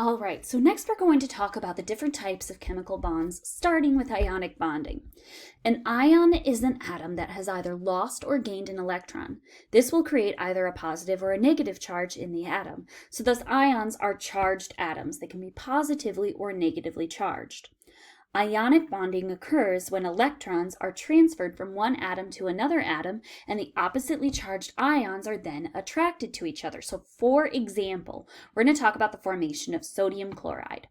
All right, so next we're going to talk about the different types of chemical bonds, starting with ionic bonding. An ion is an atom that has either lost or gained an electron. This will create either a positive or a negative charge in the atom. So those ions are charged atoms. They can be positively or negatively charged. Ionic bonding occurs when electrons are transferred from one atom to another atom, and the oppositely charged ions are then attracted to each other. So for example, we're going to talk about the formation of sodium chloride.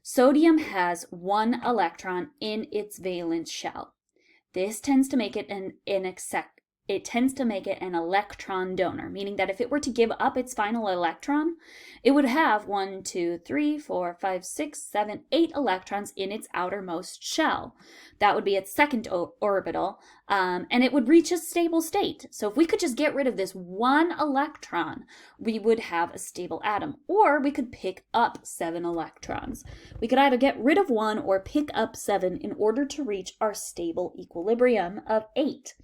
Sodium has one electron in its valence shell. This tends to make it an electron donor, meaning that if it were to give up its final electron, it would have 1, 2, 3, 4, 5, 6, 7, 8 electrons in its outermost shell. That would be its second orbital, and it would reach a stable state. So if we could just get rid of this one electron, we would have a stable atom, or we could pick up 7 electrons. We could either get rid of 1 or pick up 7 in order to reach our stable equilibrium of 8.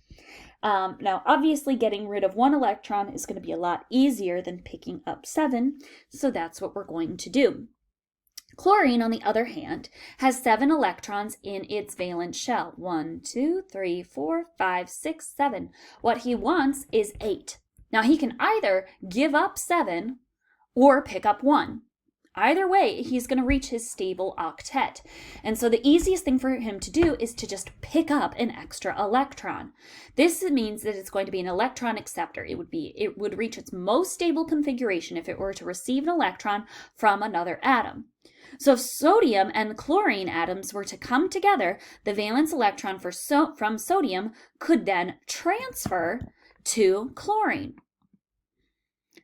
Now, obviously, getting rid of 1 electron is going to be a lot easier than picking up 7, so that's what we're going to do. Chlorine, on the other hand, has 7 electrons in its valence shell. 1, 2, 3, 4, 5, 6, 7. What he wants is 8. Now, he can either give up 7 or pick up 1. Either way, he's going to reach his stable octet. And so the easiest thing for him to do is to just pick up an extra electron. This means that it's going to be an electron acceptor. It would reach its most stable configuration if it were to receive an electron from another atom. So if sodium and chlorine atoms were to come together, the valence electron from sodium could then transfer to chlorine.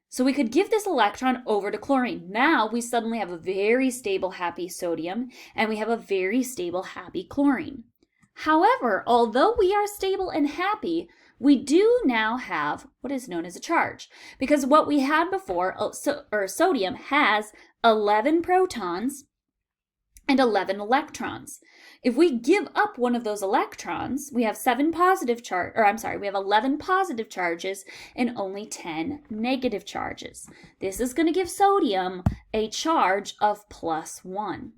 So we could give this electron over to chlorine. Now we suddenly have a very stable, happy sodium, and we have a very stable, happy chlorine. However, although we are stable and happy, we do now have what is known as a charge. Because what we had before, sodium has 11 protons and 11 electrons. If we give up one of those electrons, we have 11 positive charges and only 10 negative charges. This is going to give sodium a charge of +1.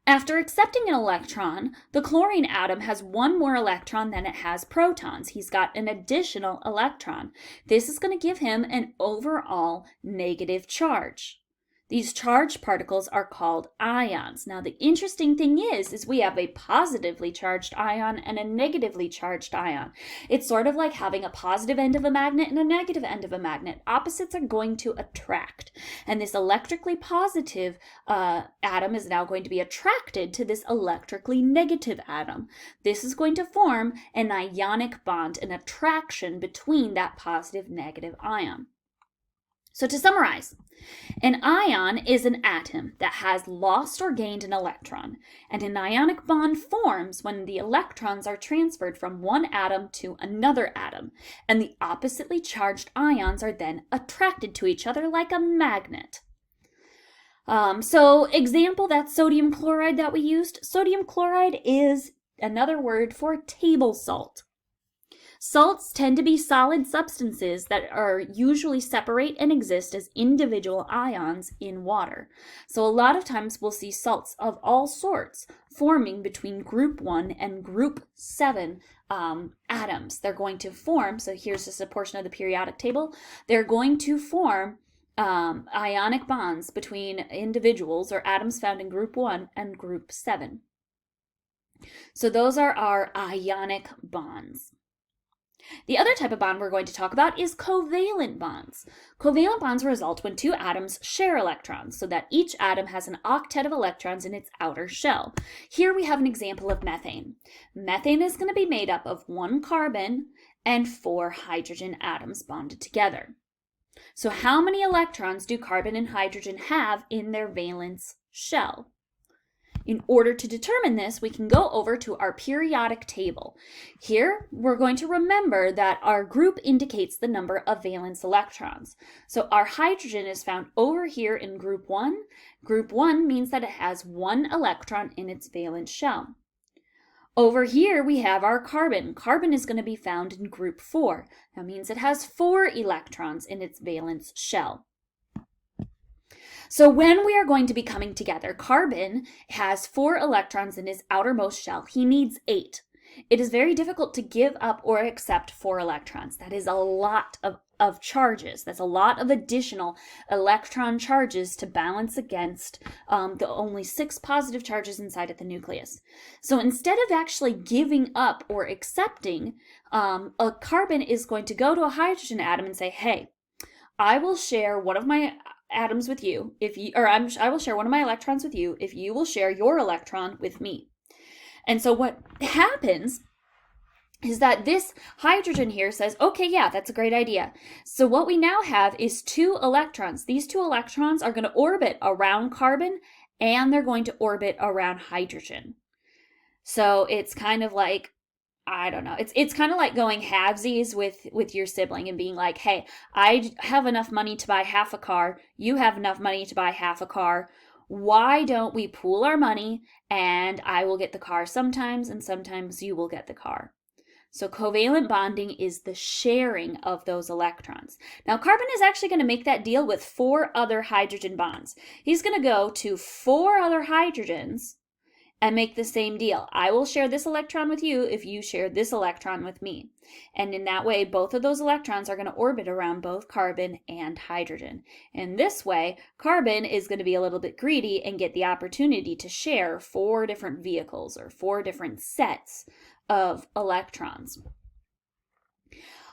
After accepting an electron, the chlorine atom has 1 more electron than it has protons. He's got an additional electron. This is going to give him an overall negative charge. These charged particles are called ions. Now, the interesting thing is we have a positively charged ion and a negatively charged ion. It's sort of like having a positive end of a magnet and a negative end of a magnet. Opposites are going to attract. And this electrically positive atom is now going to be attracted to this electrically negative atom. This is going to form an ionic bond, an attraction between that positive-negative ion. So to summarize, an ion is an atom that has lost or gained an electron, and an ionic bond forms when the electrons are transferred from one atom to another atom, and the oppositely charged ions are then attracted to each other like a magnet. So example, that sodium chloride that we used, sodium chloride is another word for table salt. Salts tend to be solid substances that are usually separate and exist as individual ions in water. So a lot of times we'll see salts of all sorts forming between group 1 and group 7 atoms. They're going to form, so here's just a portion of the periodic table, they're going to form ionic bonds between individuals or atoms found in group 1 and group 7. So those are our ionic bonds. The other type of bond we're going to talk about is covalent bonds. Covalent bonds result when 2 atoms share electrons, so that each atom has an octet of electrons in its outer shell. Here we have an example of methane. Methane is going to be made up of 1 carbon and 4 hydrogen atoms bonded together. So how many electrons do carbon and hydrogen have in their valence shell? In order to determine this, we can go over to our periodic table. Here, we're going to remember that our group indicates the number of valence electrons. So our hydrogen is found over here in group 1. Group 1 means that it has 1 electron in its valence shell. Over here, we have our carbon. Carbon is going to be found in group 4. That means it has 4 electrons in its valence shell. So when we are going to be coming together, carbon has 4 electrons in his outermost shell. He needs 8. It is very difficult to give up or accept 4 electrons. That is a lot of charges. That's a lot of additional electron charges to balance against the only 6 positive charges inside of the nucleus. So instead of actually giving up or accepting, a carbon is going to go to a hydrogen atom and say, hey, I will share one of my atoms with you I will share one of my electrons with you if you will share your electron with me. And so what happens is that this hydrogen here says, okay, yeah, that's a great idea. So what we now have is 2 electrons. These 2 electrons are going to orbit around carbon, and they're going to orbit around hydrogen. So it's kind of like, I don't know. It's kind of like going halvesies with your sibling and being like, hey, I have enough money to buy half a car. You have enough money to buy half a car. Why don't we pool our money and I will get the car sometimes and sometimes you will get the car. So covalent bonding is the sharing of those electrons. Now carbon is actually going to make that deal with 4 other hydrogen bonds. He's going to go to 4 other hydrogens and make the same deal. I will share this electron with you if you share this electron with me. And in that way, both of those electrons are going to orbit around both carbon and hydrogen. And this way, carbon is going to be a little bit greedy and get the opportunity to share 4 different vehicles or 4 different sets of electrons.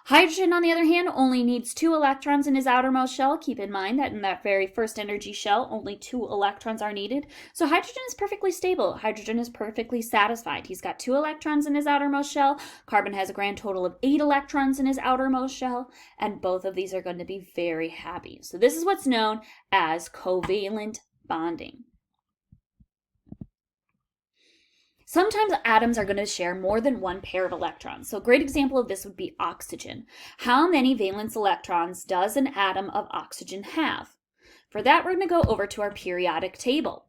Hydrogen, on the other hand, only needs 2 electrons in his outermost shell. Keep in mind that in that very first energy shell, only 2 electrons are needed. So hydrogen is perfectly stable. Hydrogen is perfectly satisfied. He's got 2 electrons in his outermost shell. Carbon has a grand total of 8 electrons in his outermost shell, and both of these are going to be very happy. So this is what's known as covalent bonding. Sometimes atoms are going to share more than one pair of electrons. So a great example of this would be oxygen. How many valence electrons does an atom of oxygen have? For that, we're going to go over to our periodic table.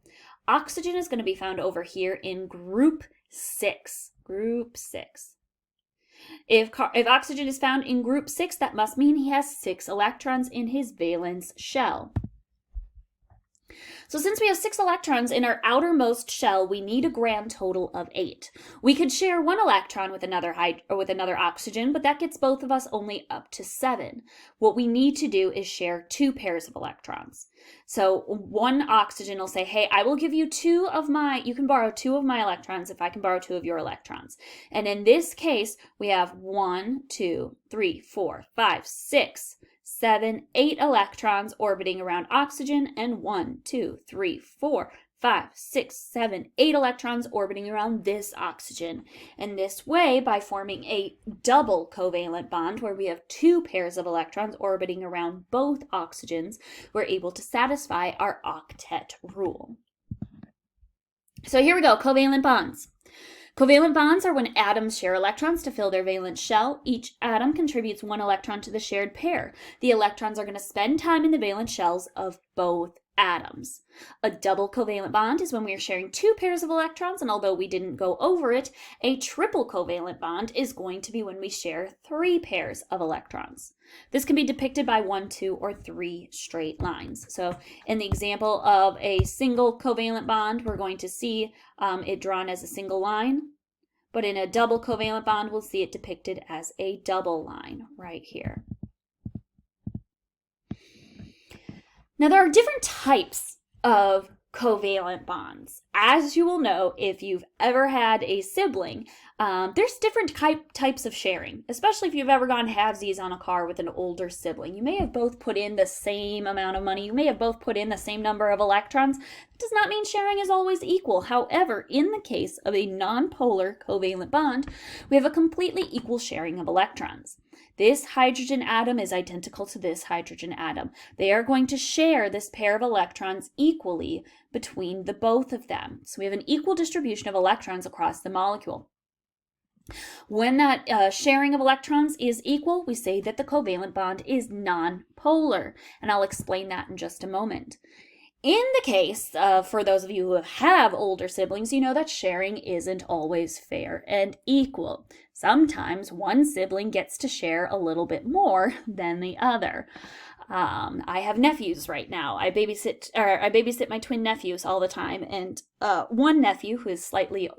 Oxygen is going to be found over here in group 6. Group 6. If oxygen is found in group 6, that must mean he has 6 electrons in his valence shell. So since we have 6 electrons in our outermost shell, we need a grand total of 8. We could share 1 electron with another oxygen, but that gets both of us only up to 7. What we need to do is share 2 pairs of electrons. So one oxygen will say, hey, I will give you you can borrow 2 of my electrons if I can borrow 2 of your electrons. And in this case, we have 1, 2, 3, 4, 5, 6, 7, 8 electrons orbiting around oxygen, and 1, 2, 3, 4, 5, 6, 7, 8 electrons orbiting around this oxygen. And this way, by forming a double covalent bond where we have 2 pairs of electrons orbiting around both oxygens, we're able to satisfy our octet rule. So here we go, covalent bonds. Covalent bonds are when atoms share electrons to fill their valence shell. Each atom contributes 1 electron to the shared pair. The electrons are going to spend time in the valence shells of both atoms. A double covalent bond is when we are sharing 2 pairs of electrons, and although we didn't go over it, a triple covalent bond is going to be when we share 3 pairs of electrons. This can be depicted by 1, 2, or 3 straight lines. So in the example of a single covalent bond, we're going to see it drawn as a single line, but in a double covalent bond, we'll see it depicted as a double line right here. Now, there are different types of covalent bonds. As you will know, if you've ever had a sibling, there's different types of sharing, especially if you've ever gone halvesies on a car with an older sibling. You may have both put in the same amount of money. You may have both put in the same number of electrons. That does not mean sharing is always equal. However, in the case of a nonpolar covalent bond, we have a completely equal sharing of electrons. This hydrogen atom is identical to this hydrogen atom. They are going to share this pair of electrons equally between the both of them. So we have an equal distribution of electrons across the molecule. When that sharing of electrons is equal, we say that the covalent bond is nonpolar, and I'll explain that in just a moment. In the case, for those of you who have older siblings, you know that sharing isn't always fair and equal. Sometimes one sibling gets to share a little bit more than the other. I have nephews right now. I babysit my twin nephews all the time, and one nephew who is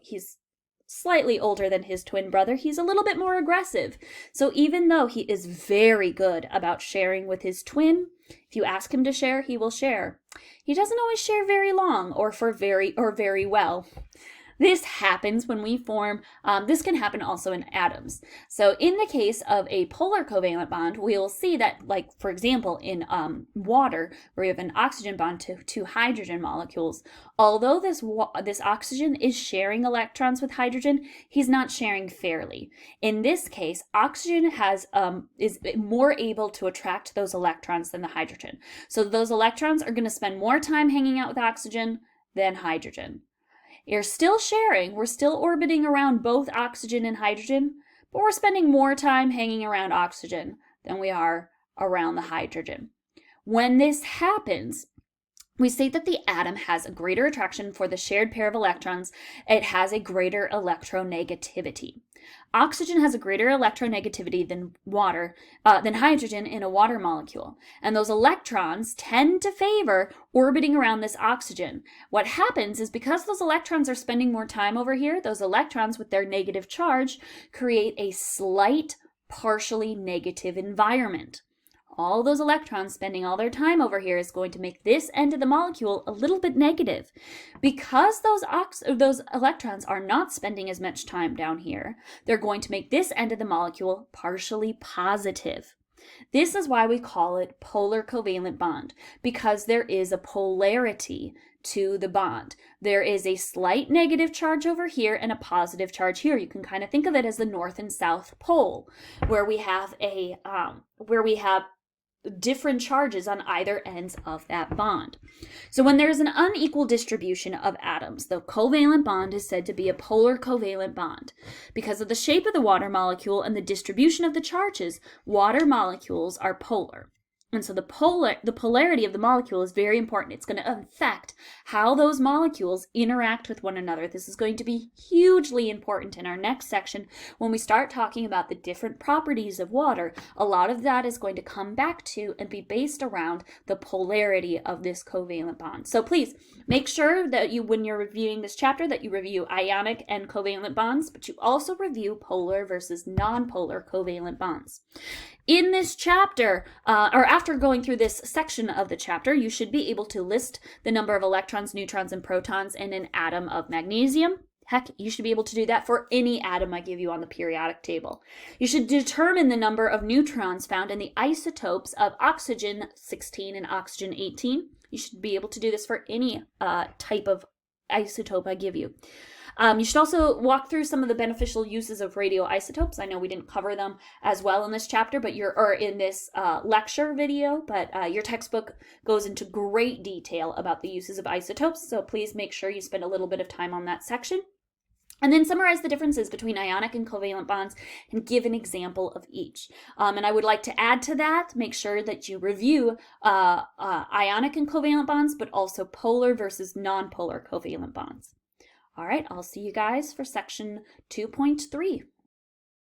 he's slightly older than his twin brother, he's a little bit more aggressive. So even though he is very good about sharing with his twin, if you ask him to share, he will share. He doesn't always share very long or very well. This happens when we form, this can happen also in atoms. So in the case of a polar covalent bond, we will see that, like, for example, in water, where you have an oxygen bond to two hydrogen molecules, although this oxygen is sharing electrons with hydrogen, he's not sharing fairly. In this case, oxygen is more able to attract those electrons than the hydrogen. So those electrons are going to spend more time hanging out with oxygen than hydrogen. You're still sharing, we're still orbiting around both oxygen and hydrogen, but we're spending more time hanging around oxygen than we are around the hydrogen. When this happens, we state that the atom has a greater attraction for the shared pair of electrons. It has a greater electronegativity. Oxygen has a greater electronegativity than hydrogen in a water molecule, and those electrons tend to favor orbiting around this oxygen. What happens is, because those electrons are spending more time over here, those electrons with their negative charge create a slight, partially negative environment. All those electrons spending all their time over here is going to make this end of the molecule a little bit negative. Because those electrons are not spending as much time down here, they're going to make this end of the molecule partially positive. This is why we call it polar covalent bond, because there is a polarity to the bond. There is a slight negative charge over here and a positive charge here. You can kind of think of it as the north and south pole, where we have different charges on either ends of that bond. So when there's an unequal distribution of atoms, the covalent bond is said to be a polar covalent bond. Because of the shape of the water molecule and the distribution of the charges, water molecules are polar. And so the polarity of the molecule is very important. It's going to affect how those molecules interact with one another. This is going to be hugely important in our next section when we start talking about the different properties of water. A lot of that is going to come back to and be based around the polarity of this covalent bond. So please make sure that when you're reviewing this chapter, that you review ionic and covalent bonds, but you also review polar versus nonpolar covalent bonds. In this chapter, or after going through this section of the chapter, you should be able to list the number of electrons, neutrons, and protons in an atom of magnesium. Heck, you should be able to do that for any atom I give you on the periodic table. You should determine the number of neutrons found in the isotopes of oxygen 16 and oxygen 18. You should be able to do this for any type of isotope I give you. You should also walk through some of the beneficial uses of radioisotopes. I know we didn't cover them as well in this chapter, but in this lecture video, but your textbook goes into great detail about the uses of isotopes, so please make sure you spend a little bit of time on that section. And then summarize the differences between ionic and covalent bonds and give an example of each. And I would like to add to that, make sure that you review ionic and covalent bonds, but also polar versus nonpolar covalent bonds. All right, I'll see you guys for section 2.3.